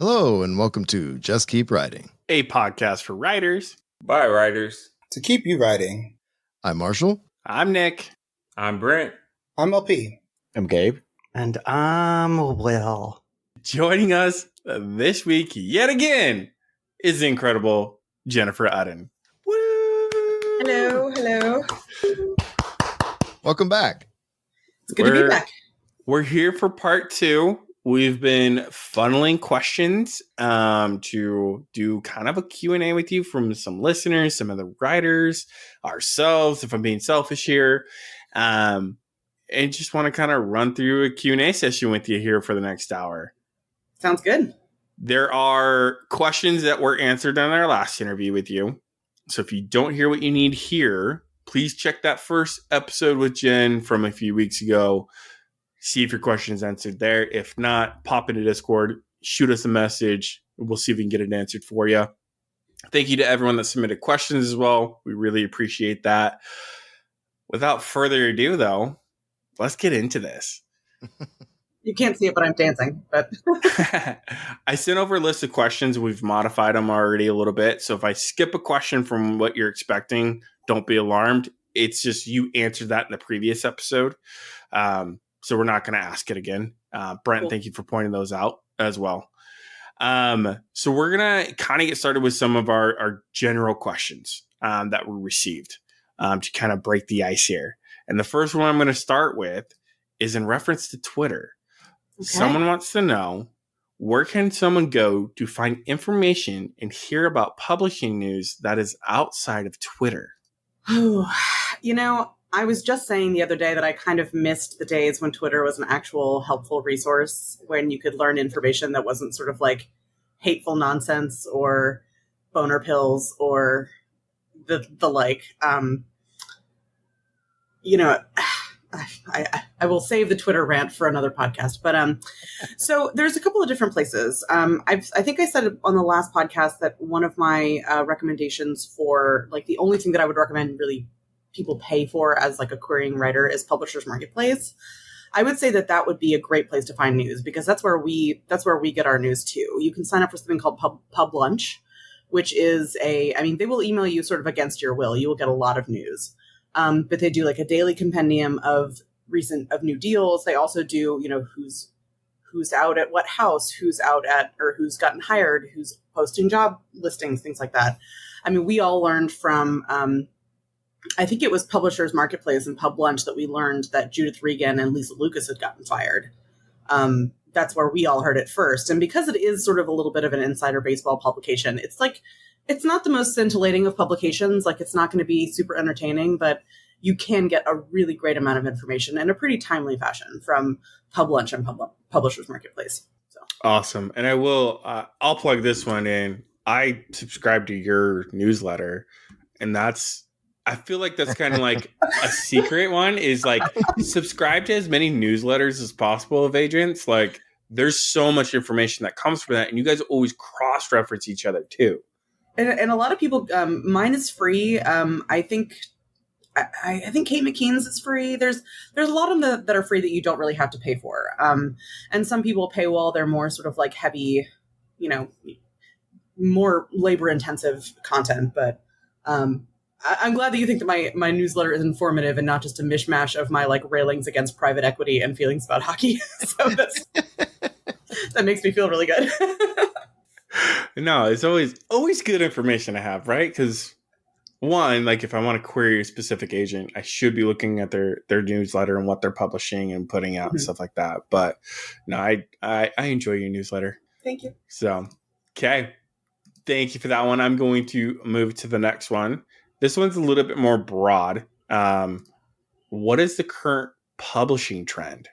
Hello, and welcome to Just Keep Writing, a podcast for writers by writers to keep you writing. I'm Marshall. I'm Nick. I'm Brent. I'm LP. I'm Gabe. And I'm Will. Joining us this week, yet again, is the incredible Jennifer Udden. Woo! Hello. Welcome back. It's good to be back. We're here for part 2. We've been funneling questions to do kind of a Q&A with you from some listeners, some of the writers, ourselves, if I'm being selfish here. And just want to kind of run through a Q&A session with you here for the next hour. Sounds good. There are questions that were answered in our last interview with you. So if you don't hear what you need here, please check that first episode with Jen from a few weeks ago. See if your question is answered there. If not, pop into Discord, shoot us a message. We'll see if we can get it answered for you. Thank you to everyone that submitted questions as well. We really appreciate that. Without further ado, though, let's get into this. You can't see it, but I'm dancing. But I sent over a list of questions. We've modified them already a little bit. So if I skip a question from what you're expecting, don't be alarmed. It's just you answered that in the previous episode. So we're not going to ask it again. Brent, cool. Thank you for pointing those out as well. So we're going to kind of get started with some of our general questions that were received to kind of break the ice here. And the first one I'm going to start with is in reference to Twitter. Okay. Someone wants to know, where can someone go to find information and hear about publishing news that is outside of Twitter? I was just saying the other day that I kind of missed the days when Twitter was an actual helpful resource, when you could learn information that wasn't sort of like hateful nonsense or boner pills or the like. I will save the Twitter rant for another podcast. But so there's a couple of different places. I think I said on the last podcast that one of my recommendations for like the only thing that I would recommend really people pay for as like a querying writer is Publishers Marketplace. I would say that would be a great place to find news, because that's where we get our news too. You can sign up for something called Pub Lunch, which is they will email you sort of against your will. You will get a lot of news. But they do like a daily compendium of new deals. They also do, who's out at what house, who's out at, or who's gotten hired, who's posting job listings, things like that. I mean, we all learned from, I think it was Publishers Marketplace and Pub Lunch that we learned that Judith Regan and Lisa Lucas had gotten fired. That's where we all heard it first. And because it is sort of a little bit of an insider baseball publication, it's not the most scintillating of publications. Like, it's not going to be super entertaining, but you can get a really great amount of information in a pretty timely fashion from Pub Lunch and Publishers Marketplace. So. Awesome. And I'll plug this one in. I subscribe to your newsletter, and I feel like that's kind of like a secret one, is like subscribe to as many newsletters as possible of agents. Like, there's so much information that comes from that, and you guys always cross-reference each other too. And a lot of people, mine is free. I think Kate McKean's is free. There's a lot of them that are free that you don't really have to pay for. And some people paywall. They're more sort of like heavy, more labor intensive content. But I'm glad that you think that my newsletter is informative and not just a mishmash of my like railings against private equity and feelings about hockey. So that makes me feel really good. No, it's always good information to have, right? Because one, like if I want to query a specific agent, I should be looking at their newsletter and what they're publishing and putting out and stuff like that. But no, I enjoy your newsletter. Thank you. So, okay. Thank you for that one. I'm going to move to the next one. This one's a little bit more broad. What is the current publishing trend?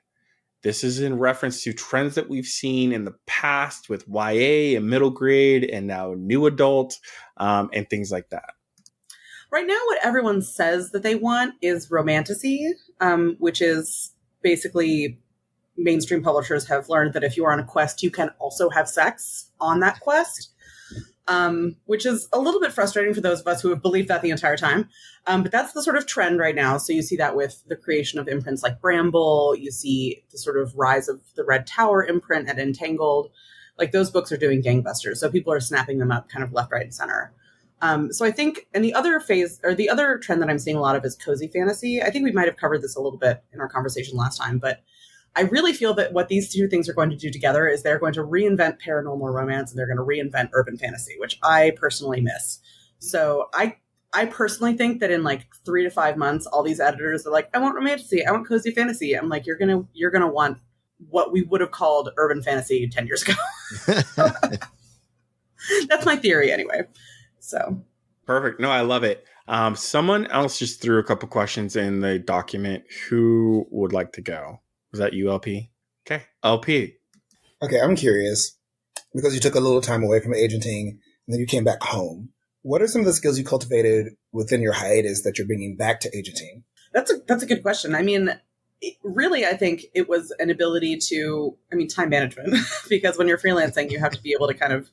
This is in reference to trends that we've seen in the past with YA and middle grade and now new adult and things like that. Right now, what everyone says that they want is romantasy, which is basically mainstream publishers have learned that if you are on a quest, you can also have sex on that quest. Which is a little bit frustrating for those of us who have believed that the entire time. But that's the sort of trend right now. So you see that with the creation of imprints like Bramble. You see the sort of rise of the Red Tower imprint at Entangled. like those books are doing gangbusters. So people are snapping them up kind of left, right, and center. So I think, and the other phase or the other trend that I'm seeing a lot of is cozy fantasy. I think we might have covered this a little bit in our conversation last time, but I really feel that what these two things are going to do together is they're going to reinvent paranormal romance and they're going to reinvent urban fantasy, which I personally miss. So I personally think that in like 3 to 5 months, all these editors are like, I want romantasy, I want cozy fantasy. I'm like, you're gonna want what we would have called urban fantasy 10 years ago. That's my theory anyway. So perfect. No, I love it. Someone else just threw a couple questions in the document. Who would like to go? Was that you, LP? Okay, LP. Okay, I'm curious, because you took a little time away from agenting and then you came back home. What are some of the skills you cultivated within your hiatus that you're bringing back to agenting? That's a good question. I mean, really, I think it was an ability to, time management, because when you're freelancing, you have to be able to kind of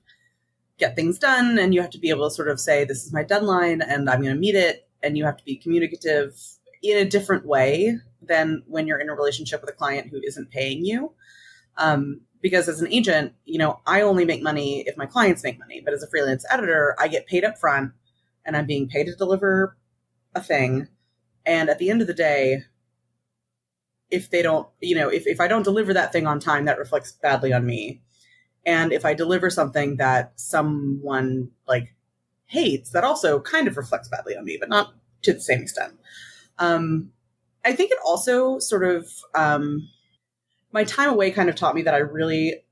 get things done and you have to be able to sort of say, this is my deadline and I'm going to meet it. And you have to be communicative in a different way than when you're in a relationship with a client who isn't paying you. Because as an agent, I only make money if my clients make money. But as a freelance editor, I get paid up front and I'm being paid to deliver a thing. And at the end of the day, if they don't, if I don't deliver that thing on time, that reflects badly on me. And if I deliver something that someone like hates, that also kind of reflects badly on me, but not to the same extent. I think it also sort of, my time away kind of taught me that I really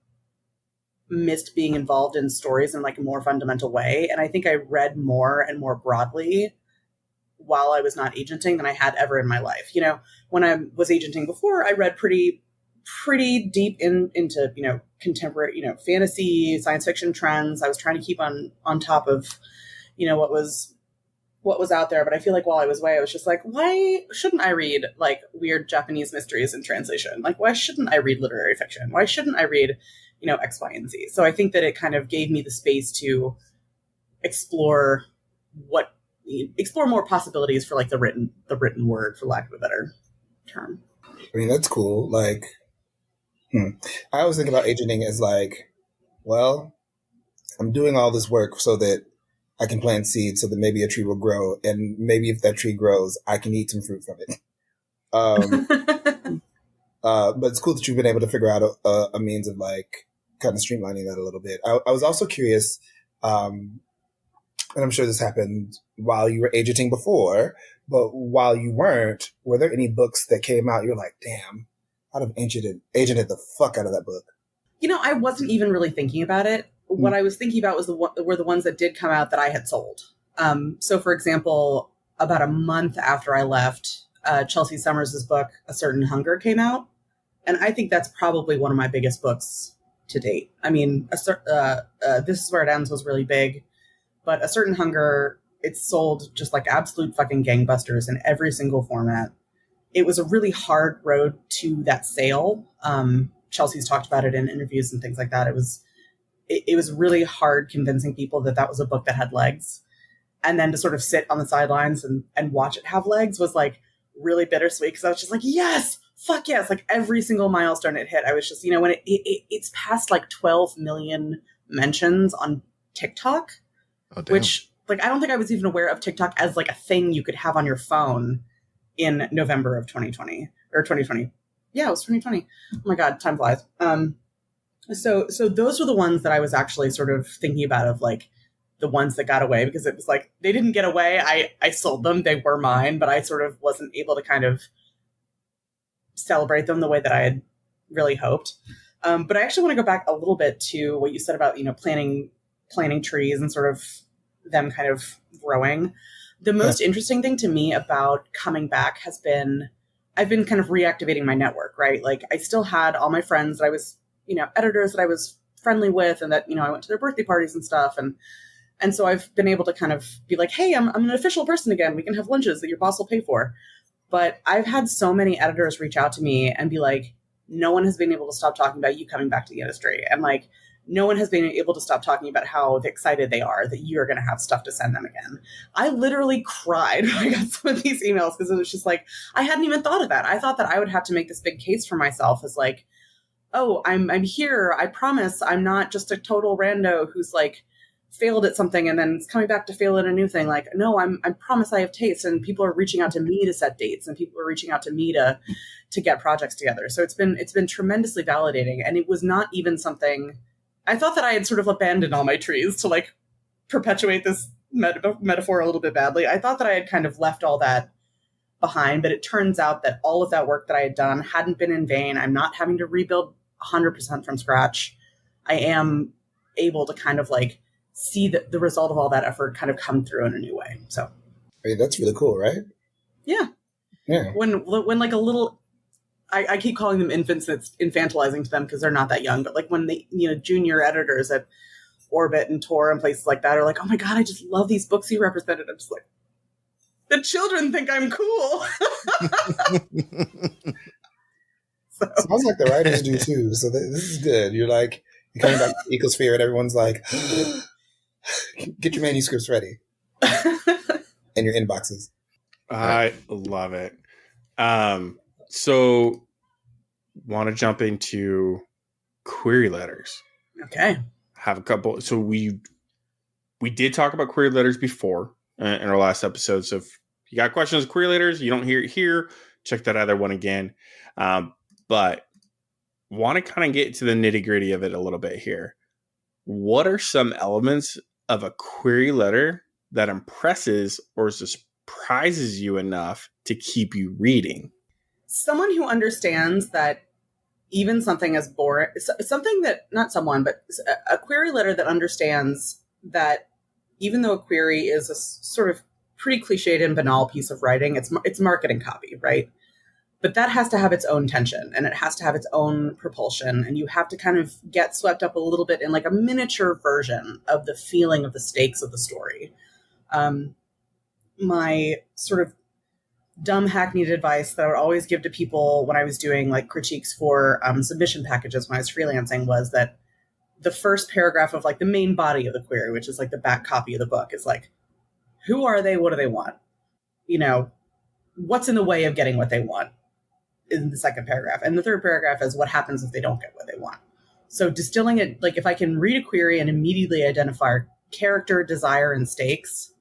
missed being involved in stories in like a more fundamental way. And I think I read more and more broadly while I was not agenting than I had ever in my life. When I was agenting before, I read pretty deep into, contemporary, fantasy, science fiction trends. I was trying to keep on top of, what was out there. But I feel like while I was away, I was just like, why shouldn't I read like weird Japanese mysteries in translation? Like, why shouldn't I read literary fiction? Why shouldn't I read, X, Y, and Z? So I think that it kind of gave me the space to explore more possibilities for like the written word, for lack of a better term. I mean, that's cool. Like, I always think about agenting as like, well, I'm doing all this work so that I can plant seeds so that maybe a tree will grow. And maybe if that tree grows, I can eat some fruit from it. But it's cool that you've been able to figure out a means of like kind of streamlining that a little bit. I was also curious, and I'm sure this happened while you were agenting before, but while you weren't, were there any books that came out you're like, damn, I'd have agented the fuck out of that book? I wasn't even really thinking about it. What I was thinking about were the ones that did come out that I had sold. So, for example, about a month after I left, Chelsea Summers' book, A Certain Hunger, came out. And I think that's probably one of my biggest books to date. I mean, This Is Where It Ends was really big. But A Certain Hunger, it's sold just like absolute fucking gangbusters in every single format. It was a really hard road to that sale. Chelsea's talked about it in interviews and things like that. It was really hard convincing people that was a book that had legs. And then to sort of sit on the sidelines and watch it have legs was like really bittersweet, because I was just like, yes, fuck yes. Like every single milestone it hit, I was just, when it's past like 12 million mentions on TikTok, which like, I don't think I was even aware of TikTok as like a thing you could have on your phone in November of 2020 or 2020. Yeah, it was 2020. Oh my God, time flies. So those were the ones that I was actually sort of thinking about, of like the ones that got away, because it was like, they didn't get away. I sold them. They were mine, but I sort of wasn't able to kind of celebrate them the way that I had really hoped. But I actually want to go back a little bit to what you said about, planting trees and sort of them kind of growing. The most interesting thing to me about coming back has been, I've been kind of reactivating my network, right? Like I still had all my friends that I was, editors that I was friendly with, and that, I went to their birthday parties and stuff. And so I've been able to kind of be like, hey, I'm an official person again. We can have lunches that your boss will pay for. But I've had so many editors reach out to me and be like, no one has been able to stop talking about you coming back to the industry. And like, no one has been able to stop talking about how excited they are that you're going to have stuff to send them again. I literally cried when I got some of these emails, because it was just like, I hadn't even thought of that. I thought that I would have to make this big case for myself as like, oh, I'm here. I promise I'm not just a total rando who's like failed at something and then is coming back to fail at a new thing. Like, no, I promise I have taste, and people are reaching out to me to set dates, and people are reaching out to me to get projects together. So it's been tremendously validating. And it was not even something, I thought that I had sort of abandoned all my trees to like perpetuate this metaphor a little bit badly. I thought that I had kind of left all that behind, but it turns out that all of that work that I had done hadn't been in vain. I'm not having to rebuild 100% from scratch. I am able to kind of like see the result of all that effort kind of come through in a new way. So, Hey, that's really cool, right? yeah. Yeah. When like a little, I keep calling them infants, and it's infantilizing to them because they're not that young, but like when the, junior editors at Orbit and Tor and places like that are like, oh my God, I just love these books you represented. I'm just like, the children think I'm cool. So. Sounds like the writers do too. So this is good. You're coming back to Ecosphere and everyone's like, get your manuscripts ready in your inboxes. I love it. So want to jump into query letters. Okay. Have a couple. So we did talk about query letters before in our last episode. So if you got questions with query letters, you don't hear it here, check that other one again. But want to kind of get to the nitty gritty of it a little bit here. What are some elements of a query letter that impresses or surprises you enough to keep you reading? Someone who understands that even something as boring, something that, not someone, but a query letter that understands that even though a query is a sort of pretty cliched and banal piece of writing, it's marketing copy, right? But that has to have its own tension, and it has to have its own propulsion, and you have to kind of get swept up a little bit in like a miniature version of the feeling of the stakes of the story. My sort of dumb hackneyed advice that I would always give to people when I was doing like critiques for submission packages when I was freelancing was that the first paragraph of like the main body of the query, which is like the back copy of the book, is like, who are they? What do they want? What's in the way of getting what they want in the second paragraph. And the third paragraph is what happens if they don't get what they want. So distilling it, like if I can read a query and immediately identify character, desire, and stakes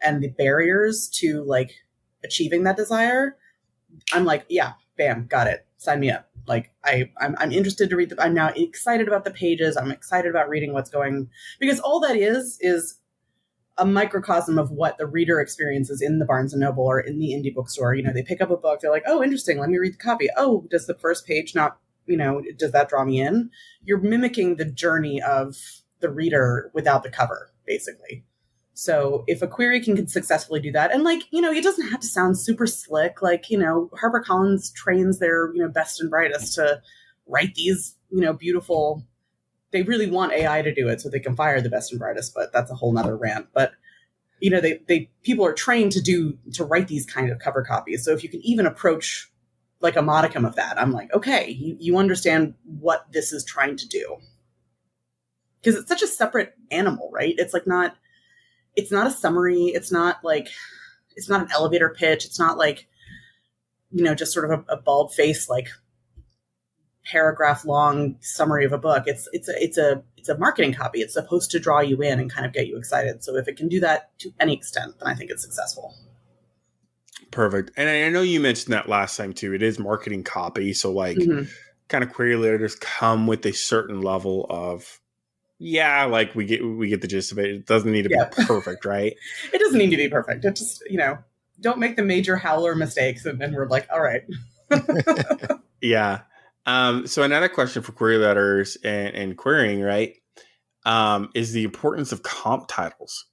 and the barriers to like achieving that desire, I'm like, yeah, bam, got it. Sign me up. Like I'm interested to read I'm now excited about the pages. I'm excited about reading what's going, because all that is a microcosm of what the reader experiences in the Barnes & Noble or in the indie bookstore. They pick up a book, they're like, oh, interesting, let me read the copy. Oh, does the first page not, does that draw me in? You're mimicking the journey of the reader without the cover, basically. So if a query can successfully do that, and like, it doesn't have to sound super slick, like, HarperCollins trains their, best and brightest to write these, beautiful, they really want AI to do it so they can fire the best and brightest, but that's a whole nother rant. But, they people are trained to write these kind of cover copies. So if you can even approach like a modicum of that, I'm like, okay, you understand what this is trying to do. Because it's such a separate animal, right? It's not a summary. It's not an elevator pitch. It's not like, just sort of a bald face, like paragraph long summary of a book. It's a marketing copy. It's supposed to draw you in and kind of get you excited. So if it can do that to any extent, then I think it's successful. Perfect. And I know you mentioned that last time too. It is marketing copy. So like kind of query letters come with a certain level of, like we get the gist of it. It doesn't need to be perfect, right? It doesn't need to be perfect. It just, don't make the major howler mistakes. And then we're like, all right. Yeah. So another question for query letters and querying, right, is the importance of comp titles.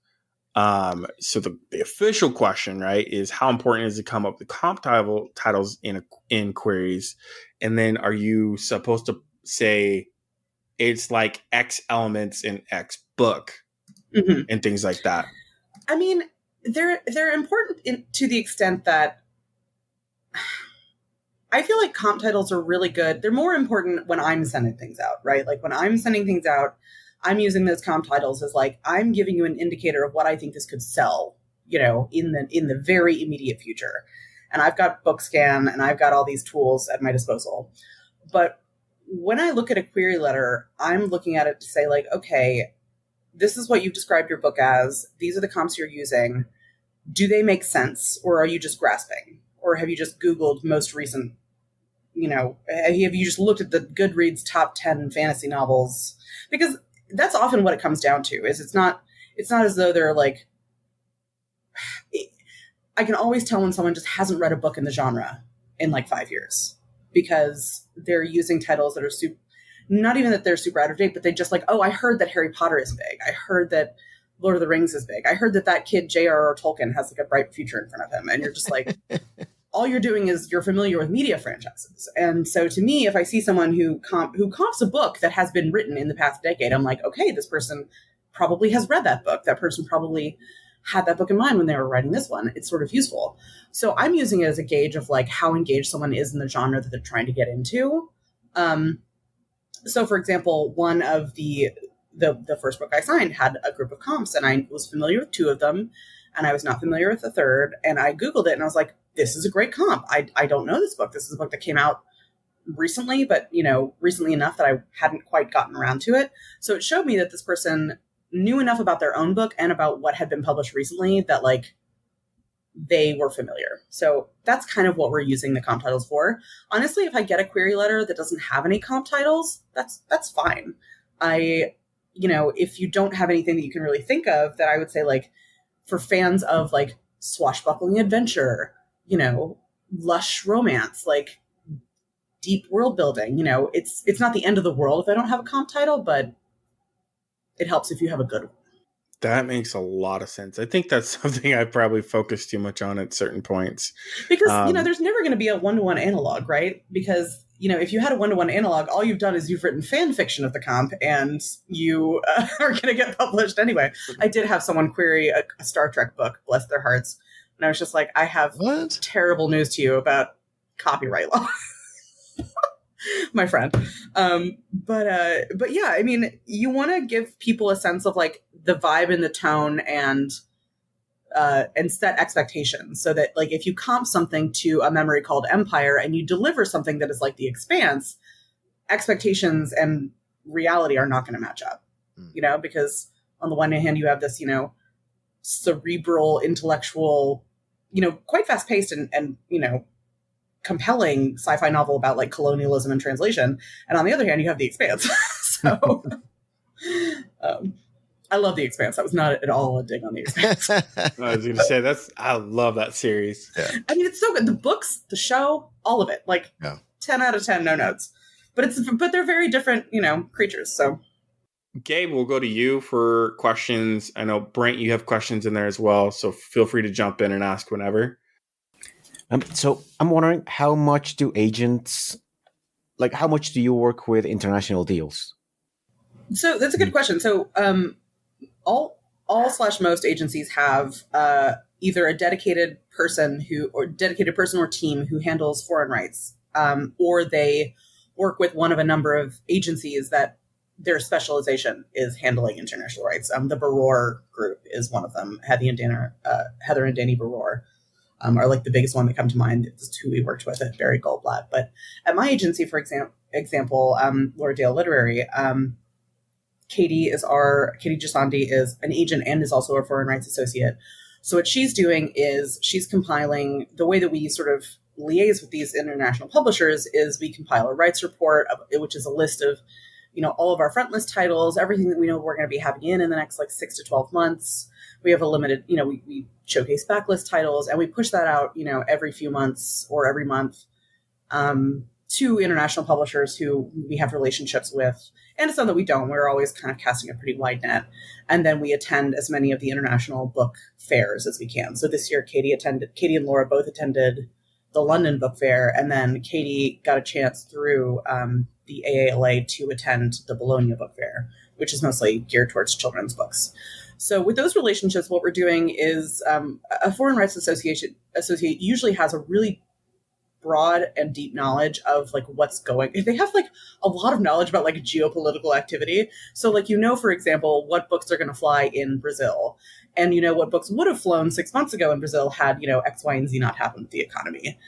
So the official question, right, is how important is it to come up with comp titles in queries? And then are you supposed to say it's like X elements in X book and things like that? I mean, they're important to the extent that I feel like comp titles are really good. They're more important when I'm sending things out, right? Like when I'm sending things out, I'm using those comp titles as like, I'm giving you an indicator of what I think this could sell, in the very immediate future. And I've got BookScan and I've got all these tools at my disposal. But when I look at a query letter, I'm looking at it to say like, okay, this is what you've described your book as. These are the comps you're using. Do they make sense, or are you just grasping? Or have you just Googled most recent, have you just looked at the Goodreads top 10 fantasy novels? Because that's often what it comes down to, is it's not as though they're like, I can always tell when someone just hasn't read a book in the genre in like 5 years, because they're using titles that are not even that they're super out of date, but they just like, oh, I heard that Harry Potter is big. I heard that Lord of the Rings is big. I heard that kid J.R.R. Tolkien has like a bright future in front of him. And you're just like, all you're doing is you're familiar with media franchises. And so to me, if I see someone who comps a book that has been written in the past decade, I'm like, okay, this person probably has read that book. That person probably had that book in mind when they were writing this one. It's sort of useful. So I'm using it as a gauge of like how engaged someone is in the genre that they're trying to get into. So for example, one of the first book I signed had a group of comps, and I was familiar with 2 of them, and I was not familiar with the third. And I Googled it and I was like, this is a great comp. I don't know this book. This is a book that came out recently, but recently enough that I hadn't quite gotten around to it. So it showed me that this person knew enough about their own book and about what had been published recently that like they were familiar. So that's kind of what we're using the comp titles for. Honestly, if I get a query letter that doesn't have any comp titles, that's fine. If you don't have anything that you can really think of, that I would say like for fans of like swashbuckling adventure, lush romance, like deep world building, it's not the end of the world if I don't have a comp title, but it helps if you have a good one. That makes a lot of sense. I think that's something I probably focus too much on at certain points. Because, there's never going to be a one-to-one analog, right? Because, if you had a one-to-one analog, all you've done is you've written fan fiction of the comp, and you are going to get published anyway. I did have someone query a Star Trek book, bless their hearts. And I was just like, I have terrible news to you about copyright law. My friend. But yeah, I mean, you want to give people a sense of like the vibe and the tone and set expectations, so that like if you comp something to a memory called Empire and you deliver something that is like The Expanse, expectations and reality are not going to match up, because on the one hand you have this, cerebral, intellectual, quite fast paced and compelling sci-fi novel about like colonialism and translation, and on the other hand you have The Expanse. So I love The Expanse. That was not at all a dig on The Expanse. I was gonna say I love that series. Yeah. I mean, it's so good. The books, the show, all of it, like 10 out of 10, no notes. But they're very different, creatures. So Gabe, we'll go to you for questions. I know Brent, you have questions in there as well, so feel free to jump in and ask whenever. So I'm wondering, how much do you work with international deals? So that's a good question. So all/most agencies have either a dedicated person or team who handles foreign rights, or they work with one of a number of agencies that their specialization is handling international rights. The Baror group is one of them. Heather and Danny Baror are like the biggest one that come to mind. It's who we worked with at Barry Goldblatt. But at my agency, for example, Laura Dail Literary, Katie Jasandi is an agent and is also a foreign rights associate. So what she's doing is she's compiling, the way that we sort of liaise with these international publishers is we compile a rights report, which is a list of, all of our front list titles, everything that we know we're going to be having in the next like 6 to 12 months. We have a limited, we showcase backlist titles, and we push that out, every few months or every month to international publishers who we have relationships with. And some that we don't. We're always kind of casting a pretty wide net. And then we attend as many of the international book fairs as we can. So this year, Katie and Laura both attended the London Book Fair. And then Katie got a chance through the AALA to attend the Bologna Book Fair, which is mostly geared towards children's books. So with those relationships, what we're doing is a foreign rights associate usually has a really broad and deep knowledge of like what's going. They have like a lot of knowledge about like geopolitical activity. So like, for example, what books are going to fly in Brazil, and what books would have flown 6 months ago in Brazil had, X, Y, and Z not happened with the economy.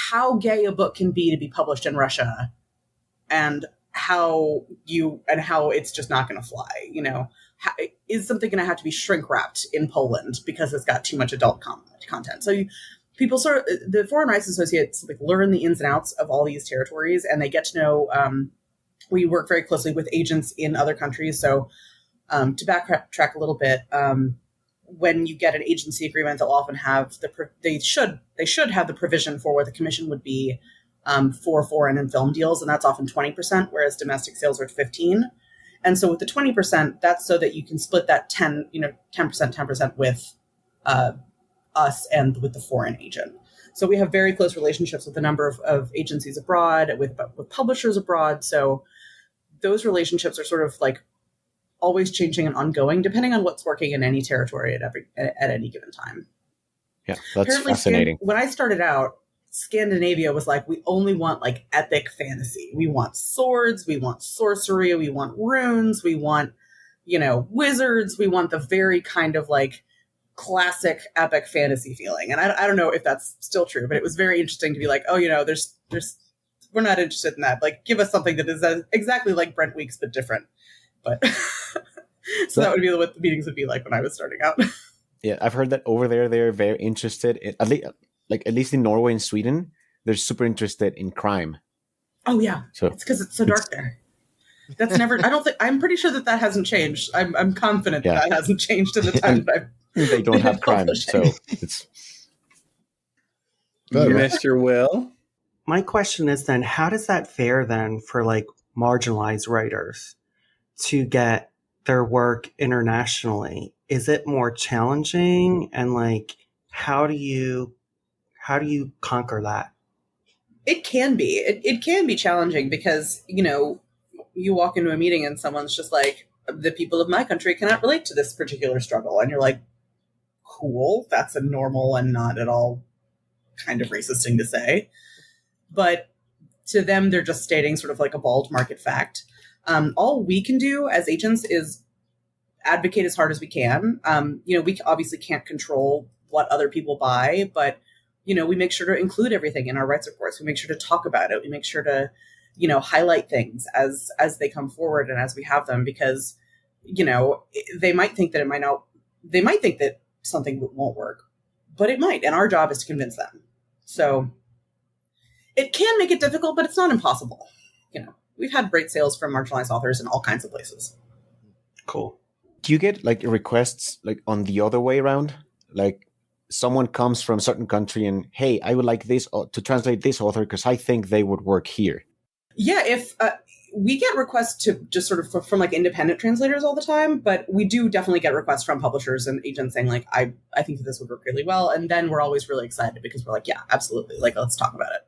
How gay a book can be to be published in Russia and how it's just not going to fly. Is something going to have to be shrink wrapped in Poland because it's got too much adult content? So people the Foreign Rights Associates learn the ins and outs of all these territories, and they get to know. We work very closely with agents in other countries. So to backtrack a little bit, when you get an agency agreement, they'll often have they should have the provision for what the commission would be for foreign and film deals, and that's often 20%, whereas domestic sales are 15%. And so with the 20%, that's so that you can split that 10% with us and with the foreign agent. So we have very close relationships with a number of agencies abroad, with publishers abroad. So those relationships are sort of always changing and ongoing, depending on what's working in any territory at any given time. Yeah, that's Apparently, fascinating. When I started out, Scandinavia was we only want epic fantasy. We want swords, we want sorcery, we want runes, we want, wizards, we want the very kind of classic epic fantasy feeling. And I don't know if that's still true, but it was very interesting to be there's we're not interested in that. Give us something that is exactly like Brent Weeks, but different. But so that would be what the meetings would be like when I was starting out. Yeah, I've heard that over there they're very interested in, at least in Norway and Sweden, they're super interested in crime. Oh yeah, so it's because it's so dark there. That's never. I'm pretty sure that hasn't changed. I'm confident that hasn't changed in the time that they don't have crime, so it's. Mr. Will, my question is then, how does that fare then for marginalized writers to get their work internationally? Is it more challenging, and how do you conquer that? It can be. It can be challenging because, you walk into a meeting and someone's just the people of my country cannot relate to this particular struggle. And you're cool. That's a normal and not at all kind of racist thing to say. But to them, they're just stating sort of a bald market fact. All we can do as agents is advocate as hard as we can. We obviously can't control what other people buy, but we make sure to include everything in our rights reports. We make sure to talk about it. We make sure to, highlight things as they come forward and as we have them, because, they might think that they might think that something won't work, but it might. And our job is to convince them. So it can make it difficult, but it's not impossible. We've had great sales from marginalized authors in all kinds of places. Cool. Do you get requests on the other way around? Someone comes from a certain country and, hey, I would like this to translate this author because I think they would work here. Yeah, if we get requests to just sort of from independent translators all the time, but we do definitely get requests from publishers and agents saying I think that this would work really well. And then we're always really excited because we're yeah, absolutely. Let's talk about it.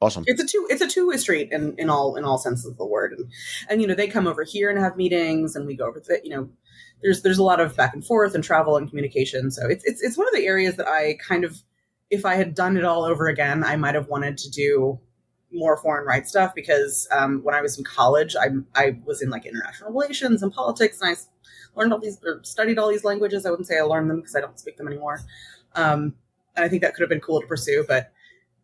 Awesome. It's a two-way street in all senses of the word. And they come over here and have meetings, and we go over there's a lot of back and forth and travel and communication. So it's one of the areas that I kind of, if I had done it all over again, I might have wanted to do more foreign rights stuff, because when I was in college, I was in international relations and politics, and I learned studied all these languages. I wouldn't say I learned them because I don't speak them anymore. And I think that could have been cool to pursue, but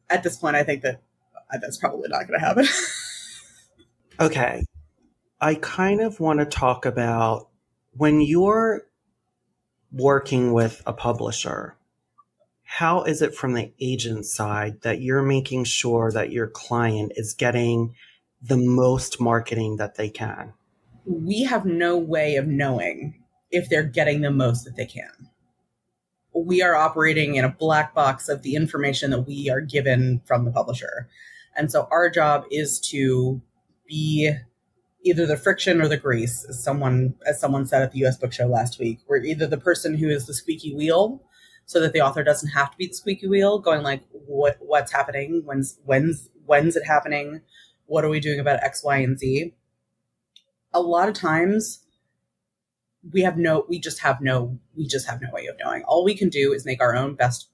at this point, I think that's probably not going to happen. Okay. I kind of want to talk about when you're working with a publisher, how is it from the agent side that you're making sure that your client is getting the most marketing that they can? We have no way of knowing if they're getting the most that they can. We are operating in a black box of the information that we are given from the publisher. And so our job is to be either the friction or the grease, as someone said at the US Book Show last week. We're either the person who is the squeaky wheel, so that the author doesn't have to be the squeaky wheel, going what's happening, when's it happening, what are we doing about X, Y, and Z. A lot of times we just have no way of knowing. All we can do is make our own best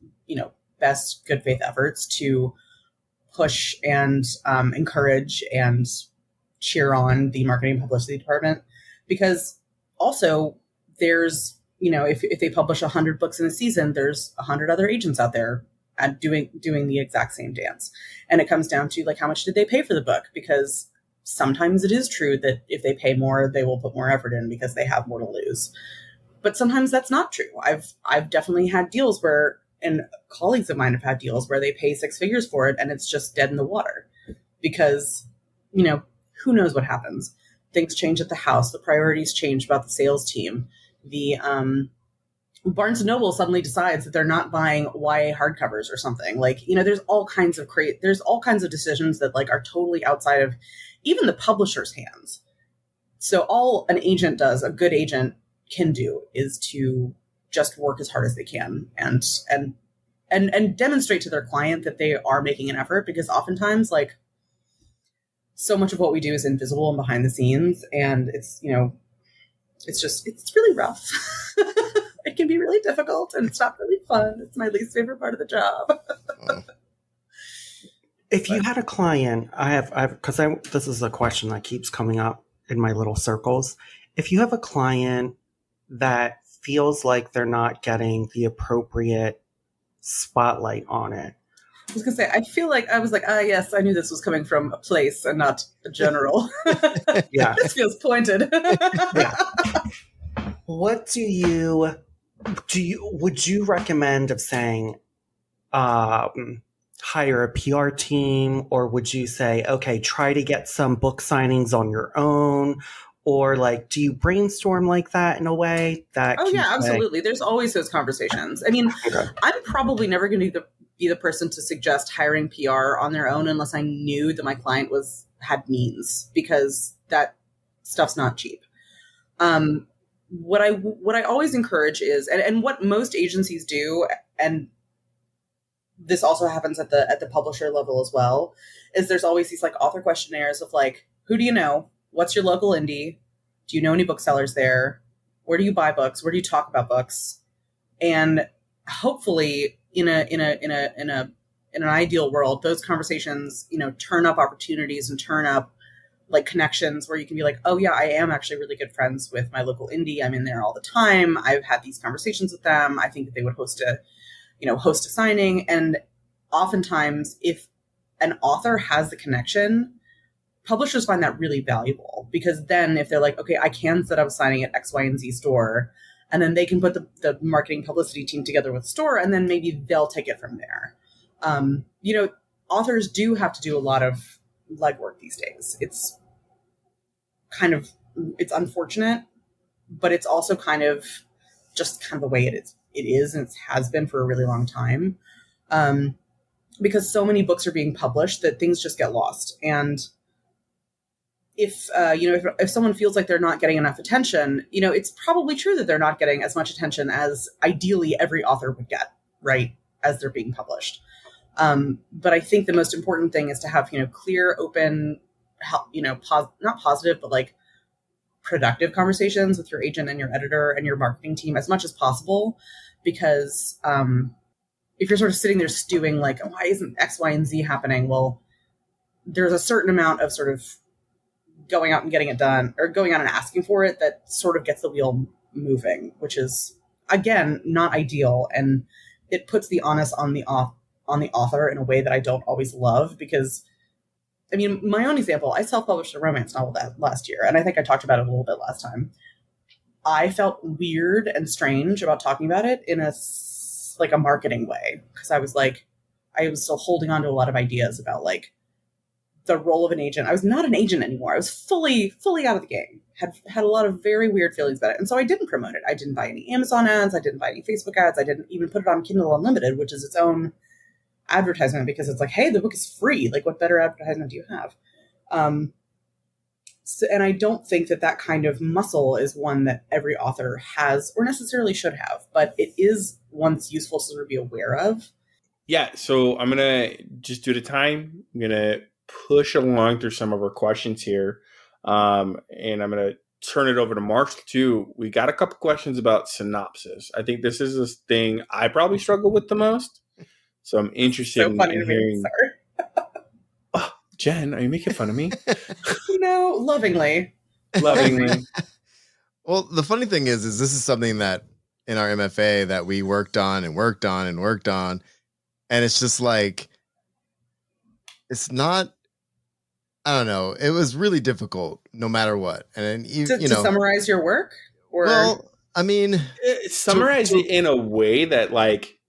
good faith efforts to push and encourage and cheer on the marketing and publicity department, because also there's, if they publish 100 books in a season, there's 100 other agents out there doing the exact same dance. And it comes down to how much did they pay for the book? Because sometimes it is true that if they pay more, they will put more effort in because they have more to lose. But sometimes that's not true. I've definitely had deals where, and colleagues of mine have had deals where they pay six figures for it and it's just dead in the water because, who knows what happens. Things change at the house. The priorities change about the sales team. The Barnes & Noble suddenly decides that they're not buying YA hardcovers or something. There's all kinds of decisions that are totally outside of even the publisher's hands. So all an agent does, a good agent can do, is to just work as hard as they can and demonstrate to their client that they are making an effort, because oftentimes so much of what we do is invisible and behind the scenes, and it's really rough. It can be really difficult and it's not really fun. It's my least favorite part of the job. If you had a client, this is a question that keeps coming up in my little circles. If you have a client that feels like they're not getting the appropriate spotlight on it. I was going to say, I feel like I was yes, I knew this was coming from a place and not a general. Yeah. This feels pointed. Yeah. What would you recommend of saying, hire a PR team, or would you say, okay, try to get some book signings on your own? Or do you brainstorm like that in a way that? Oh yeah, absolutely. There's always those conversations. I mean, okay. I'm probably never going to be the person to suggest hiring PR on their own unless I knew that my client had means, because that stuff's not cheap. What I always encourage is, and what most agencies do, and this also happens at the publisher level as well, is there's always these author questionnaires of who do you know? What's your local indie? Do you know any booksellers there? Where do you buy books? Where do you talk about books? And hopefully in an ideal world, those conversations, turn up opportunities and turn up connections where you can be oh yeah, I am actually really good friends with my local indie. I'm in there all the time. I've had these conversations with them. I think that they would host a signing. And oftentimes if an author has the connection, publishers find that really valuable, because then if they're okay, I can set up a signing at X, Y, and Z store, and then they can put the marketing publicity team together with the store, and then maybe they'll take it from there. Authors do have to do a lot of legwork these days. It's unfortunate, but it's also just the way it is, and it has been for a really long time. Because so many books are being published that things just get lost. And if someone feels like they're not getting enough attention, it's probably true that they're not getting as much attention as ideally every author would get, right, as they're being published. But I think the most important thing is to have, clear, open, not positive, but productive conversations with your agent and your editor and your marketing team as much as possible. Because if you're sort of sitting there stewing why isn't X, Y, and Z happening? Well, there's a certain amount of sort of going out and getting it done, or going out and asking for it, that sort of gets the wheel moving, which is, again, not ideal. And it puts the onus on the author in a way that I don't always love, because, I mean, my own example, I self-published a romance novel last year, and I think I talked about it a little bit last time. I felt weird and strange about talking about it in a marketing way, because I was still holding on to a lot of ideas about the role of an agent. I was not an agent anymore. I was fully out of the game. Had a lot of very weird feelings about it. And so I didn't promote it. I didn't buy any Amazon ads. I didn't buy any Facebook ads. I didn't even put it on Kindle Unlimited, which is its own advertisement, because it's hey, the book is free. What better advertisement do you have? And I don't think that kind of muscle is one that every author has or necessarily should have, but it is one that's useful to sort of be aware of. Yeah. So I'm going to just due to time, I'm going to push along through some of our questions here. And I'm going to turn it over to Marshall too. We got a couple questions about synopsis. I think this is a thing I probably struggle with the most. So I'm interested in hearing. Oh, Jen, are you making fun of me? No, lovingly. Well, the funny thing is this is something that in our MFA that we worked on. And it's just it's not I don't know. It was really difficult, no matter what. And To summarize your work, or well, I mean, Summarize it in a way that like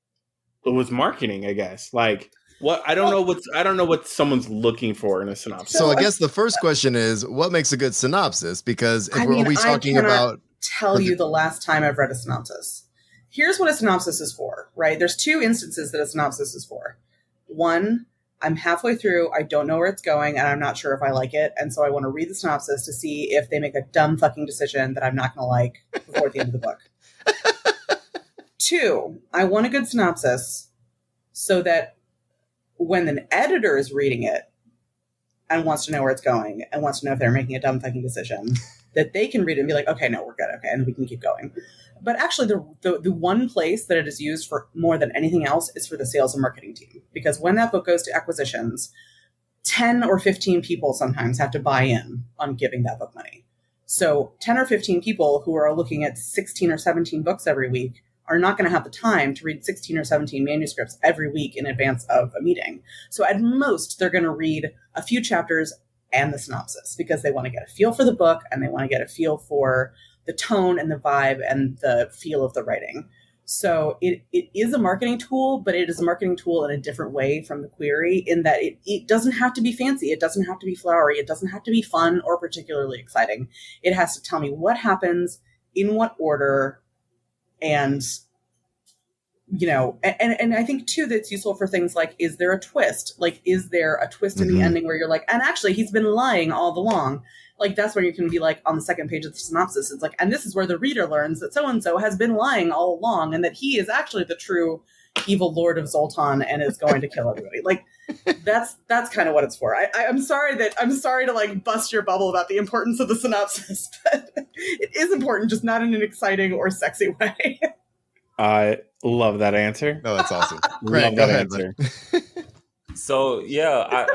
it was marketing, I guess. Like what I don't know what someone's looking for in a synopsis. so I guess the first question is, what makes a good synopsis? Because if I we're mean, always I talking cannot about tell you the last time I've read a synopsis. Here's what a synopsis is for, right? There's two instances that a synopsis is for. One, I'm halfway through, I don't know where it's going, and I'm not sure if I like it, and so I want to read the synopsis to see if they make a dumb fucking decision that I'm not going to like before the end of the book. Two, I want a good synopsis so that when an editor is reading it and wants to know where it's going and wants to know if they're making a dumb fucking decision, that they can read it and be like, okay, no, we're good, okay, and we can keep going. But actually, the one place that it is used for more than anything else is for the sales and marketing team. Because when that book goes to acquisitions, 10 or 15 people sometimes have to buy in on giving that book money. So 10 or 15 people who are looking at 16 or 17 books every week are not going to have the time to read 16 or 17 manuscripts every week in advance of a meeting. So at most, they're going to read a few chapters and the synopsis because they want to get a feel for the book and they want to get a feel for the tone and the vibe and the feel of the writing. So it is a marketing tool, but it is a marketing tool in a different way from the query in that it doesn't have to be fancy. It doesn't have to be flowery. It doesn't have to be fun or particularly exciting. It has to tell me what happens, in what order, and and I think too that's useful for things like, is there a twist? Like, is there a twist in the ending where you're like, and actually he's been lying all along? Like, that's when you can be like, on the second page of the synopsis, it's like, and this is where the reader learns that so-and-so has been lying all along and that he is actually the true evil lord of Zoltan and is going to kill everybody. Like, that's kind of what it's for. I'm sorry to like bust your bubble about the importance of the synopsis, but it is important, just not in an exciting or sexy way. I love that answer. no, that's awesome. Love that answer. So yeah,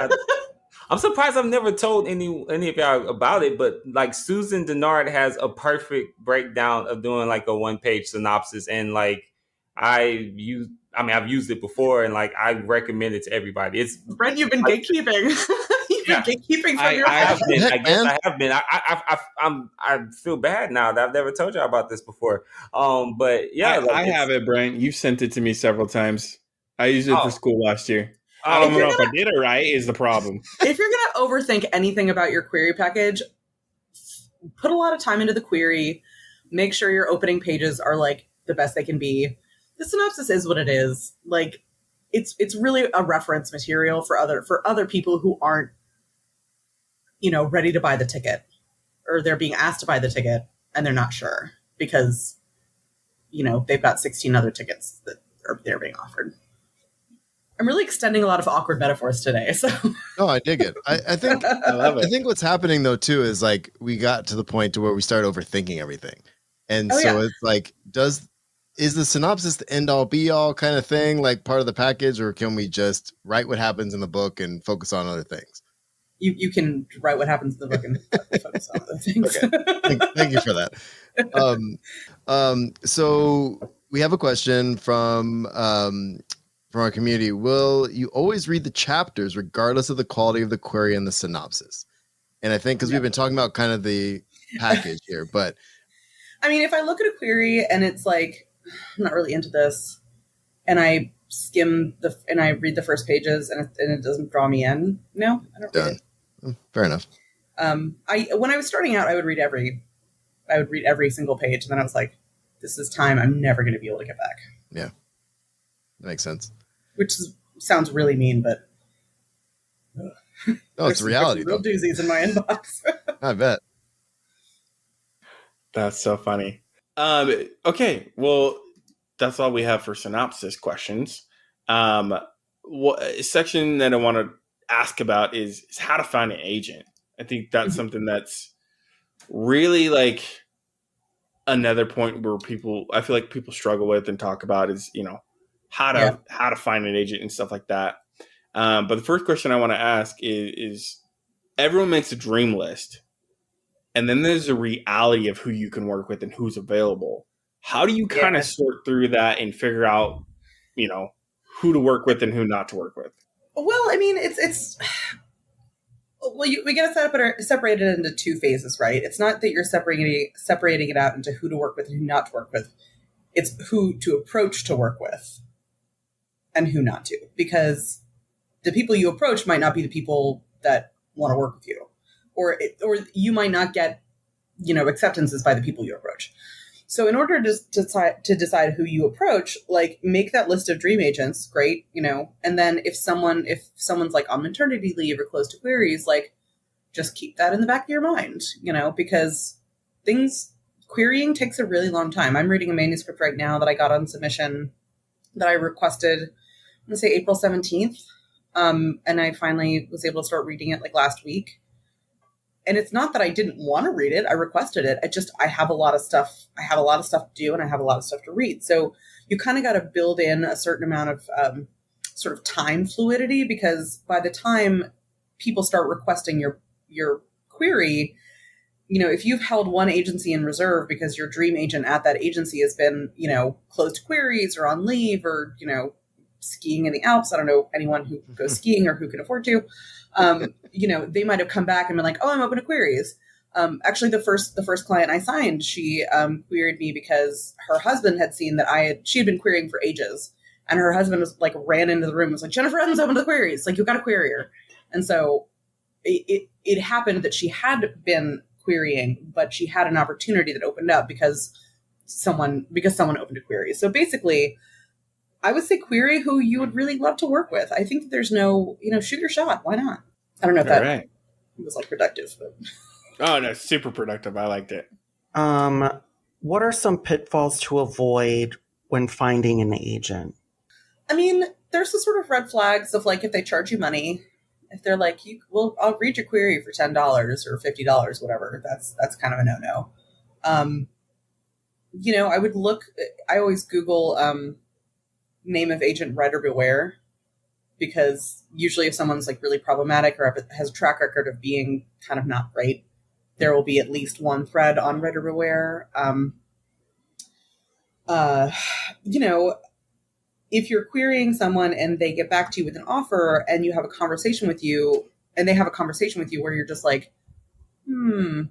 I'm surprised I've never told any of y'all about it, but like Susan Denard has a perfect breakdown of doing like a 1-page synopsis, and like I've used it before, and like I recommend it to everybody. It's Brent, you've been gatekeeping. You've been gatekeeping from your I have been. I guess Man. I have been. I feel bad now that I've never told y'all about this before. But yeah, I have it, Brent. You've sent it to me several times. I used it for school last year. I don't know if I did it right is the problem. If you're going to overthink anything about your query package, put a lot of time into the query. Make sure your opening pages are like the best they can be. The synopsis is what it is. Like, it's really a reference material for other people who aren't, ready to buy the ticket, or they're being asked to buy the ticket and they're not sure because, they've got 16 other tickets that they're being offered. I'm really extending a lot of awkward metaphors today. So No, I dig it. I think I love it. I think what's happening though too is like we got to the point to where we started overthinking everything, and it's like, is the synopsis the end all be all kind of thing, like part of the package, or can we just write what happens in the book and focus on other things? you can write what happens in the book and focus on other things. Okay. Thank you for that. So we have a question from our community. Will you always read the chapters regardless of the quality of the query and the synopsis? And I think because we've been talking about kind of the package here, but I mean, if I look at a query and it's like, I'm not really into this, and I skim and I read the first pages and it doesn't draw me in, no, I don't read it. Fair enough. When I was starting out, I would read every single page, and then I was like, this is time I'm never going to be able to get back. Yeah, that makes sense. Sounds really mean, but No, it's reality. Real doozies in my inbox. I bet. That's so funny. Okay, well, that's all we have for synopsis questions. What a section that I want to ask about is how to find an agent. I think that's something that's really like another point where I feel like people struggle with and talk about is, how to find an agent and stuff like that. But the first question I want to ask is everyone makes a dream list, and then there's a reality of who you can work with and who's available. How do you kind of sort through that and figure out, who to work with and who not to work with? Well, I mean, it's Well, we got to separate it into two phases, right? It's not that you're separating it out into who to work with and who not to work with. It's who to approach to work with and who not to. Because the people you approach might not be the people that want to work with you. Or you might not get, acceptances by the people you approach. So in order to decide who you approach, like, make that list of dream agents, great, and then if someone's like on maternity leave or close to queries, like, just keep that in the back of your mind, because querying takes a really long time. I'm reading a manuscript right now that I got on submission that I requested, I'm going to say April 17th. And I finally was able to start reading it like last week. And it's not that I didn't want to read it. I requested it. I have a lot of stuff. I have a lot of stuff to do and I have a lot of stuff to read. So you kind of got to build in a certain amount of sort of time fluidity, because by the time people start requesting your query, if you've held one agency in reserve because your dream agent at that agency has been, closed to queries or on leave or, skiing in the Alps. I don't know anyone who goes skiing or who can afford to. They might have come back and been like, "Oh, I'm open to queries." Actually, the first client I signed, she queried me because her husband had seen that she had been querying for ages, and her husband was like ran into the room and was like, "Jennifer Udden's open to the queries. Like, you got to query her." And so it happened that she had been querying, but she had an opportunity that opened up because someone opened a query. So basically, I would say query who you would really love to work with. I think that there's no, shoot your shot. Why not? I don't know if that was like productive, but. Oh, no, super productive. I liked it. What are some pitfalls to avoid when finding an agent? I mean, there's the sort of red flags of like, if they charge you money, if they're like, I'll read your query for $10 or $50, whatever. That's kind of a no-no. I always Google, name of agent, writer beware, because usually if someone's like really problematic or has a track record of being kind of not great, there will be at least one thread on writer beware. If you're querying someone and they get back to you with an offer and you have a conversation with you and they have a conversation with you where you're just like, I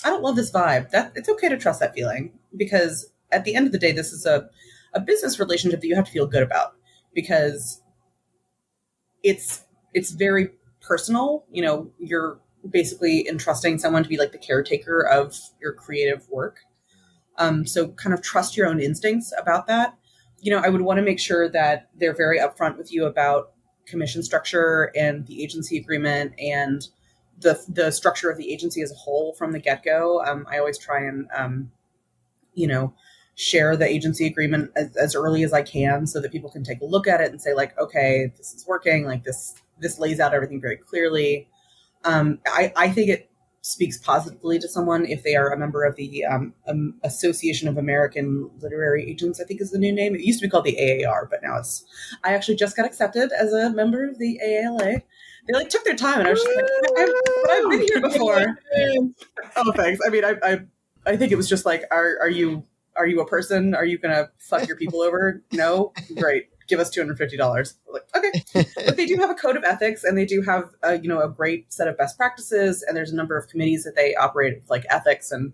don't love this vibe, that it's okay to trust that feeling, because at the end of the day, this is a business relationship that you have to feel good about, because it's very personal. You're basically entrusting someone to be like the caretaker of your creative work. So kind of trust your own instincts about that. I would want to make sure that they're very upfront with you about commission structure and the agency agreement and the structure of the agency as a whole from the get-go. I always try and, share the agency agreement as early as I can so that people can take a look at it and say like, okay, this is working. Like this lays out everything very clearly. I think it speaks positively to someone if they are a member of the Association of American Literary Agents, I think is the new name. It used to be called the AAR, but now I actually just got accepted as a member of the AALA. They like took their time and I was just like, I've been here before. Oh, thanks. I mean, I think it was just like, are you a person? Are you going to fuck your people over? No? Great. Give us $250. Like, okay. But they do have a code of ethics and they do have a great set of best practices. And there's a number of committees that they operate with, like ethics and,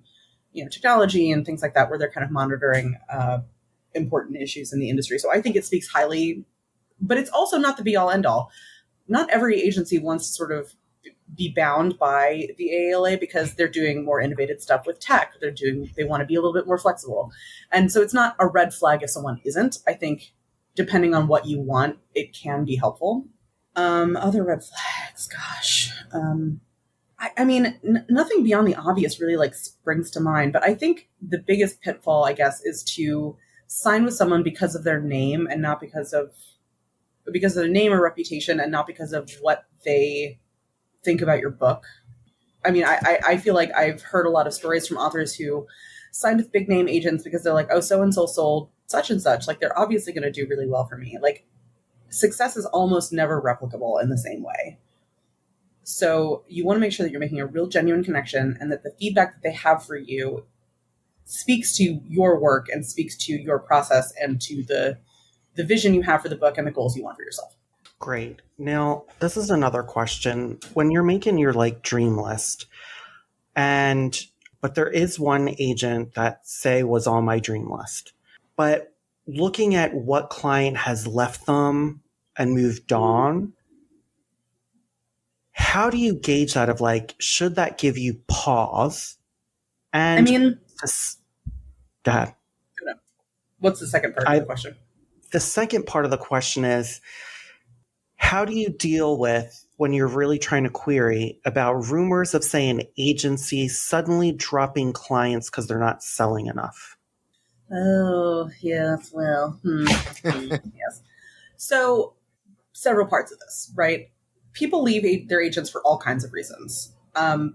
technology and things like that, where they're kind of monitoring important issues in the industry. So I think it speaks highly, but it's also not the be all end all. Not every agency wants to sort of be bound by the AALA because they're doing more innovative stuff with tech. They want to be a little bit more flexible. And so it's not a red flag if someone isn't. I think depending on what you want, it can be helpful. Other red flags, gosh. I mean, nothing beyond the obvious really like springs to mind, but I think the biggest pitfall, I guess, is to sign with someone because of their name and not because of their name or reputation and not because of what they think about your book. I mean, I feel like I've heard a lot of stories from authors who signed with big name agents because they're like, oh, so-and-so sold such and such. Like, they're obviously going to do really well for me. Like, success is almost never replicable in the same way. So you want to make sure that you're making a real genuine connection and that the feedback that they have for you speaks to your work and speaks to your process and to the vision you have for the book and the goals you want for yourself. Great. Now, this is another question. When you're making your like dream list, but there is one agent that say was on my dream list, but looking at what client has left them and moved on, how do you gauge that of like, should that give you pause? And go ahead. What's the second part of the question? The second part of the question is, how do you deal with when you're really trying to query about rumors of, say, an agency suddenly dropping clients because they're not selling enough? Oh, yes. Well, yes. So, several parts of this, right? People leave their agents for all kinds of reasons.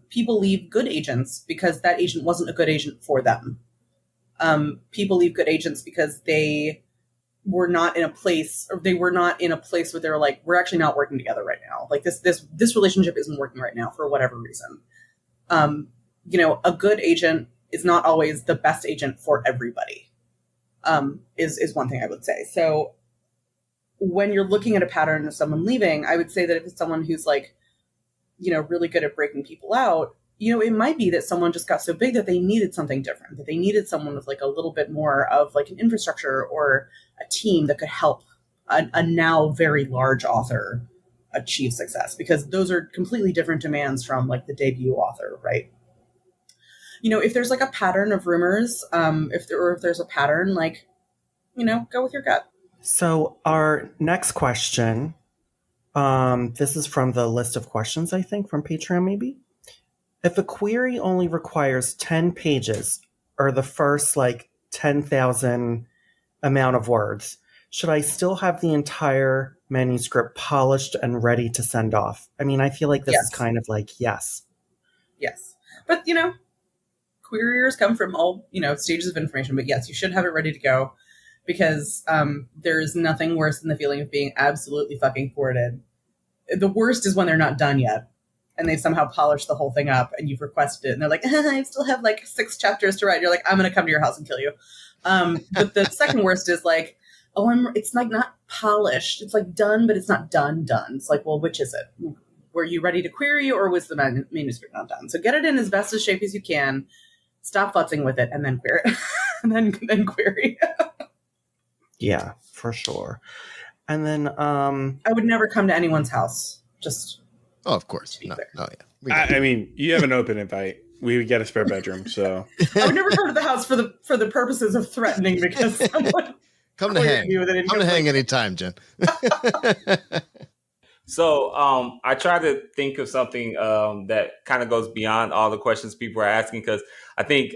People leave good agents because that agent wasn't a good agent for them. People leave good agents because they were not in a place, or they were not in a place where they were like, we're actually not working together right now. Like this relationship isn't working right now for whatever reason. A good agent is not always the best agent for everybody. Is one thing I would say. So when you're looking at a pattern of someone leaving, I would say that if it's someone who's like, really good at breaking people out, it might be that someone just got so big that they needed something different, that they needed someone with like a little bit more of like an infrastructure or a team that could help a now very large author achieve success, because those are completely different demands from like the debut author, right? If there's like a pattern of rumors, if there's a pattern, like, go with your gut. So our next question, this is from the list of questions, I think, from Patreon, maybe. If a query only requires 10 pages, or the first, 10,000 amount of words, should I still have the entire manuscript polished and ready to send off? I mean, I feel like this is kind of like, yes. Yes. But, queriers come from all, stages of information. But yes, you should have it ready to go, because there's nothing worse than the feeling of being absolutely fucking thwarted. The worst is when they're not done yet, and they've somehow polished the whole thing up, and you've requested it, and they're like, I still have 6 chapters to write. You're like, I'm going to come to your house and kill you. But the second worst is like, it's like not polished. It's like done, but it's not done. It's like, well, which is it? Were you ready to query, or was the manuscript not done? So get it in as best as shape as you can. Stop futzing with it, and then query it. and then query. Yeah, for sure. And then I would never come to anyone's house. Just of course. No, yeah. I mean, you have an open invite. We would get a spare bedroom, so I would never come to the house for the purposes of threatening, because someone come to hang. Come to hang anytime, Jen. So I try to think of something that kind of goes beyond all the questions people are asking, because I think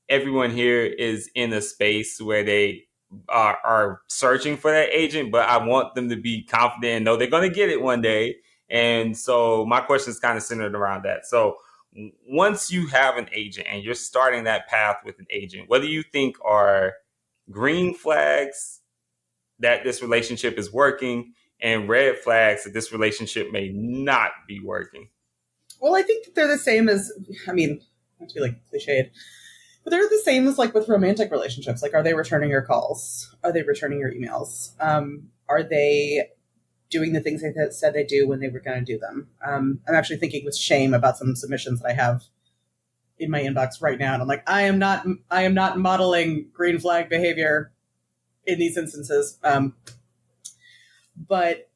everyone here is in a space where they are searching for that agent, but I want them to be confident and know they're going to get it one day. And so my question is kind of centered around that. So once you have an agent and you're starting that path with an agent, what do you think are green flags that this relationship is working and red flags that this relationship may not be working? Well, I think they're the same as, not to be cliched, but they're the same as with romantic relationships. Are they returning your calls? Are they returning your emails? Are they doing the things they said they do when they were going to do them? I'm actually thinking with shame about some submissions that I have in my inbox right now. And I'm like, I am not modeling green flag behavior in these instances. But,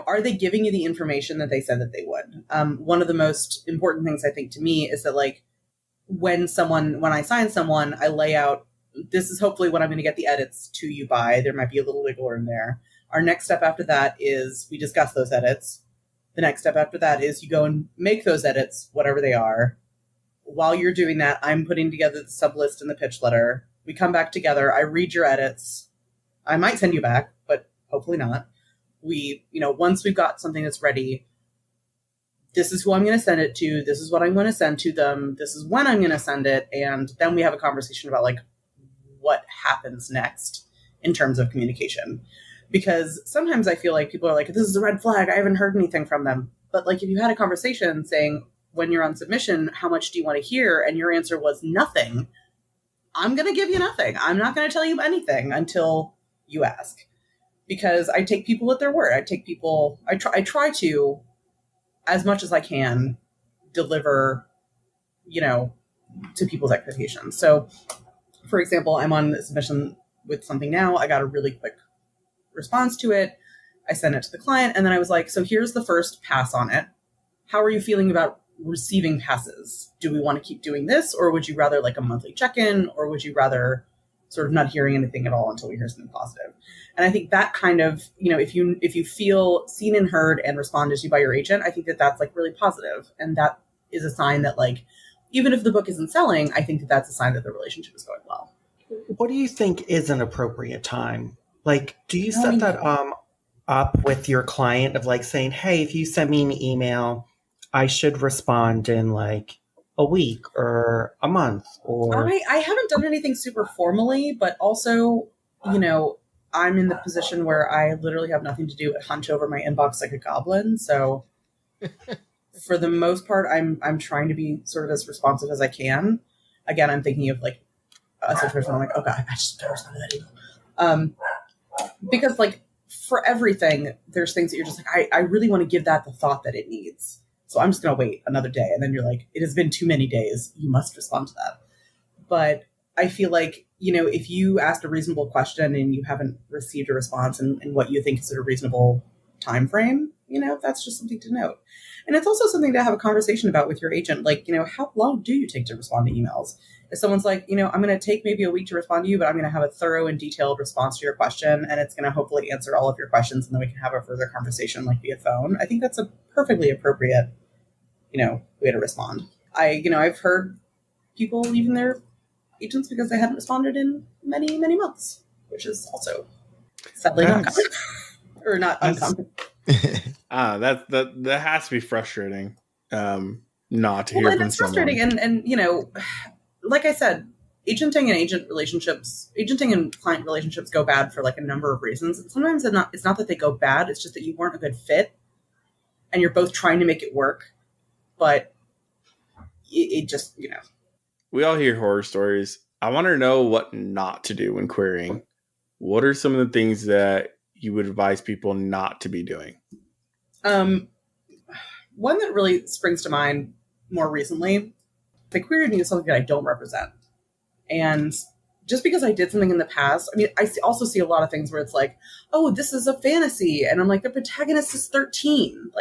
are they giving you the information that they said that they would? One of the most important things I think to me is that when I sign someone, I lay out, this is hopefully what I'm going to get the edits to you by. There might be a little wiggle room there. Our next step after that is we discuss those edits. The next step after that is you go and make those edits, whatever they are. While you're doing that, I'm putting together the sub list and the pitch letter. We come back together. I read your edits. I might send you back, but hopefully not. Once we've got something that's ready, this is who I'm going to send it to. This is what I'm going to send to them. This is when I'm going to send it. And then we have a conversation about what happens next in terms of communication. Because sometimes I feel like people are like, this is a red flag. I haven't heard anything from them. But if you had a conversation saying, when you're on submission, how much do you want to hear? And your answer was nothing. I'm going to give you nothing. I'm not going to tell you anything until you ask. because I take people at their word. I try to, as much as I can, deliver, to people's expectations. So, for example, I'm on a submission with something now. I got a really quick response to it. I sent it to the client, and then I was like, so here's the first pass on it. How are you feeling about receiving passes? Do we want to keep doing this, or would you rather like a monthly check-in, or would you rather sort of not hearing anything at all until we hear something positive? And I think that kind of, if you feel seen and heard and responded to by your agent, I think that that's like really positive. And that is a sign that, like, even if the book isn't selling, I think that that's a sign that the relationship is going well. What do you think is an appropriate time? Like, do you set that up with your client of like saying, hey, if you send me an email, I should respond in like a week or a month? Or I haven't done anything super formally, but also, I'm in the position where I literally have nothing to do but hunch over my inbox like a goblin. So for the most part, I'm trying to be sort of as responsive as I can. Again, I'm thinking of like a situation where I'm like, oh God, I just don't respond to that email. Because like for everything, there's things that you're just like, I really want to give that the thought that it needs. So I'm just going to wait another day. And then you're like, it has been too many days. You must respond to that. But I feel like, if you asked a reasonable question and you haven't received a response in what you think is a reasonable time frame, that's just something to note. And it's also something to have a conversation about with your agent. Like, how long do you take to respond to emails? If someone's like, I'm going to take maybe a week to respond to you, but I'm going to have a thorough and detailed response to your question, and it's going to hopefully answer all of your questions, and then we can have a further conversation like via phone. I think that's a perfectly appropriate, way to respond. I've heard people leaving their agents because they hadn't responded in many, many months, which is also sadly not common. Or not uncommon. That has to be frustrating. Not to hear from it's frustrating, someone. and like I said, agenting and client relationships go bad for like a number of reasons. And sometimes it's not that they go bad; it's just that you weren't a good fit, and you're both trying to make it work, but it just We all hear horror stories. I want to know what not to do when querying. What are some of the things that you would advise people not to be doing? One that really springs to mind more recently, they queried me with something that I don't represent. And just because I did something in the past, I also see a lot of things where it's like, oh, this is a fantasy. And I'm like, the protagonist is 13.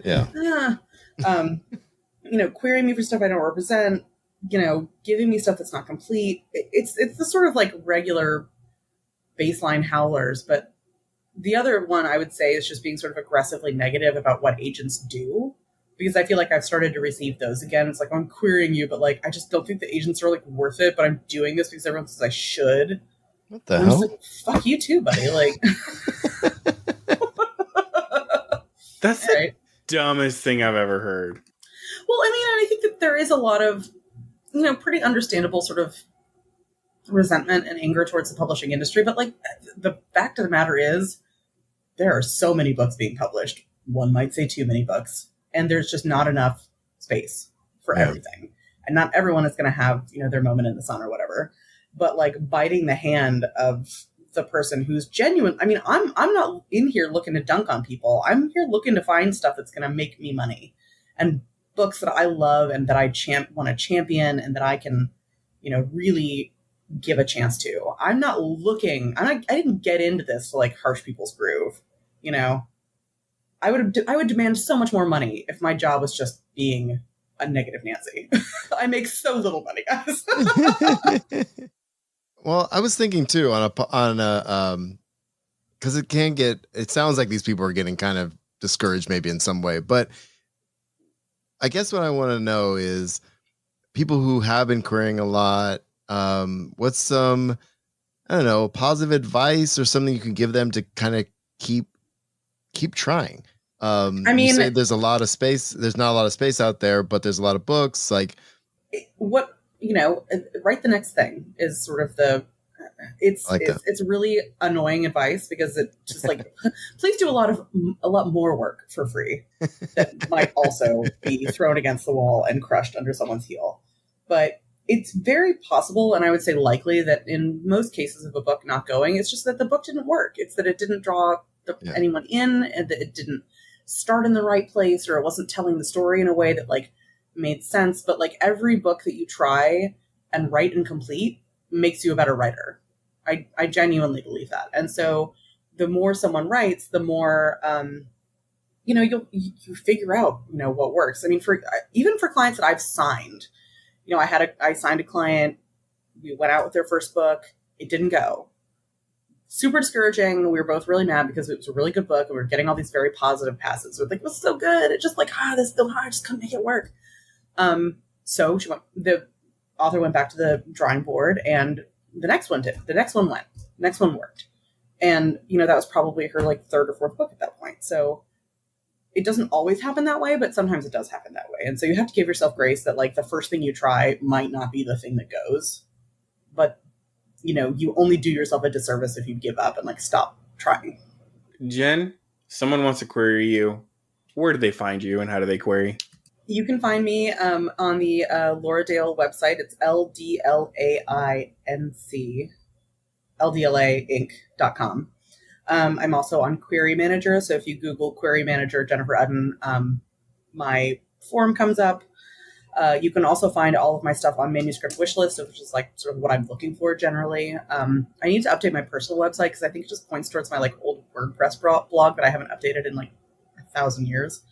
Yeah. Querying me for stuff I don't represent, giving me stuff that's not complete. It's the sort of like regular baseline howlers. But the other one I would say is just being sort of aggressively negative about what agents do, because I feel like I've started to receive those again. It's like, I'm querying you, but like, I just don't think the agents are like worth it, but I'm doing this because everyone says I should. What the hell? Like, fuck you too, buddy. Like, That's right. The dumbest thing I've ever heard. Well, I think that there is a lot of, pretty understandable sort of resentment and anger towards the publishing industry. But like, the fact of the matter is, there are so many books being published. One might say too many books, and there's just not enough space for everything. And not everyone is going to have, their moment in the sun or whatever. But like, biting the hand of the person who's genuine. I'm not in here looking to dunk on people. I'm here looking to find stuff that's going to make me money, and books that I love and that I want to champion and that I can, really give a chance to. I'm not looking. I didn't get into this to like harsh people's groove. I would demand so much more money if my job was just being a negative Nancy. I make so little money, guys. Well, I was thinking too because it sounds like these people are getting kind of discouraged maybe in some way, but I guess what I want to know is people who have been querying a lot, what's some, I don't know, positive advice or something you can give them to kind of keep trying? You say there's a lot of space. There's not a lot of space out there, but there's a lot of books. Like what, write the next thing is sort of it's really annoying advice, because it's just like, please do a lot more work for free that might also be thrown against the wall and crushed under someone's heel. But it's very possible, and I would say likely, that in most cases of a book not going, it's just that the book didn't work. It's that it didn't draw anyone in, and that it didn't start in the right place, or it wasn't telling the story in a way that like made sense. But like every book that you try and write and complete makes you a better writer. I genuinely believe that. And so the more someone writes, the more, you figure out, what works. I mean, even for clients that I've signed, I signed a client, we went out with their first book. It didn't go. Super discouraging. We were both really mad because it was a really good book and we were getting all these very positive passes. We're like, it was so good. It's just like, this is so hard. I just couldn't make it work. So the author went back to the drawing board and the next one did. The next one went. The next one worked. And, that was probably her like third or fourth book at that point. So it doesn't always happen that way, but sometimes it does happen that way. And so you have to give yourself grace that like the first thing you try might not be the thing that goes. But, you only do yourself a disservice if you give up and like stop trying. Jen, someone wants to query you. Where do they find you and how do they query? You can find me on the Laura Dail website. It's ldlainc.com. I'm also on Query Manager. So if you Google Query Manager Jennifer Udden, my forum comes up. You can also find all of my stuff on Manuscript Wishlist, which is like sort of what I'm looking for generally. I need to update my personal website because I think it just points towards my like old WordPress blog that I haven't updated in like 1,000 years.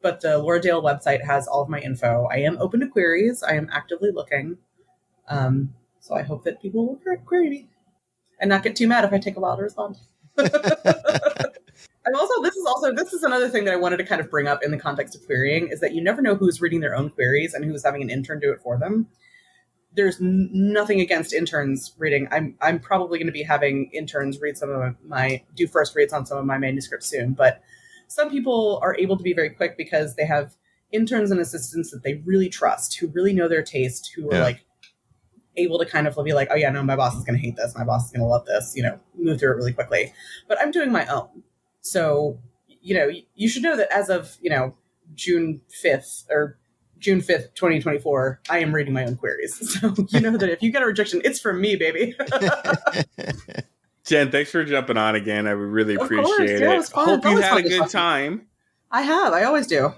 But the Laura Dail website has all of my info. I am open to queries. I am actively looking. So I hope that people will query me and not get too mad if I take a while to respond. And also, this is another thing that I wanted to kind of bring up in the context of querying is that you never know who's reading their own queries and who's having an intern do it for them. There's nothing against interns reading. I'm probably going to be having interns read do first reads on some of my manuscripts soon, but some people are able to be very quick because they have interns and assistants that they really trust, who really know their taste, who are like able to kind of be like, oh yeah, no, my boss is going to hate this. My boss is going to love this, move through it really quickly. But I'm doing my own. So, you should know that as of, June 5th, 2024, I am reading my own queries. So you know that if you get a rejection, it's from me, baby. Jen, thanks for jumping on again. I would really appreciate it. Yeah, it was fun. Hope you had a good time. I have. I always do.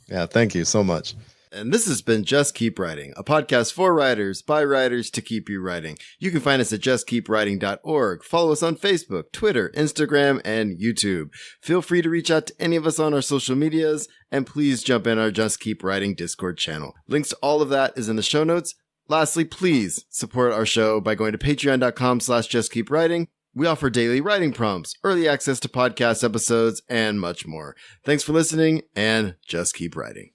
Yeah, thank you so much. And this has been Just Keep Writing, a podcast for writers, by writers, to keep you writing. You can find us at justkeepwriting.org. Follow us on Facebook, Twitter, Instagram, and YouTube. Feel free to reach out to any of us on our social medias, and please jump in our Just Keep Writing Discord channel. Links to all of that is in the show notes. Lastly, please support our show by going to patreon.com/justkeepwriting. We offer daily writing prompts, early access to podcast episodes, and much more. Thanks for listening, and just keep writing.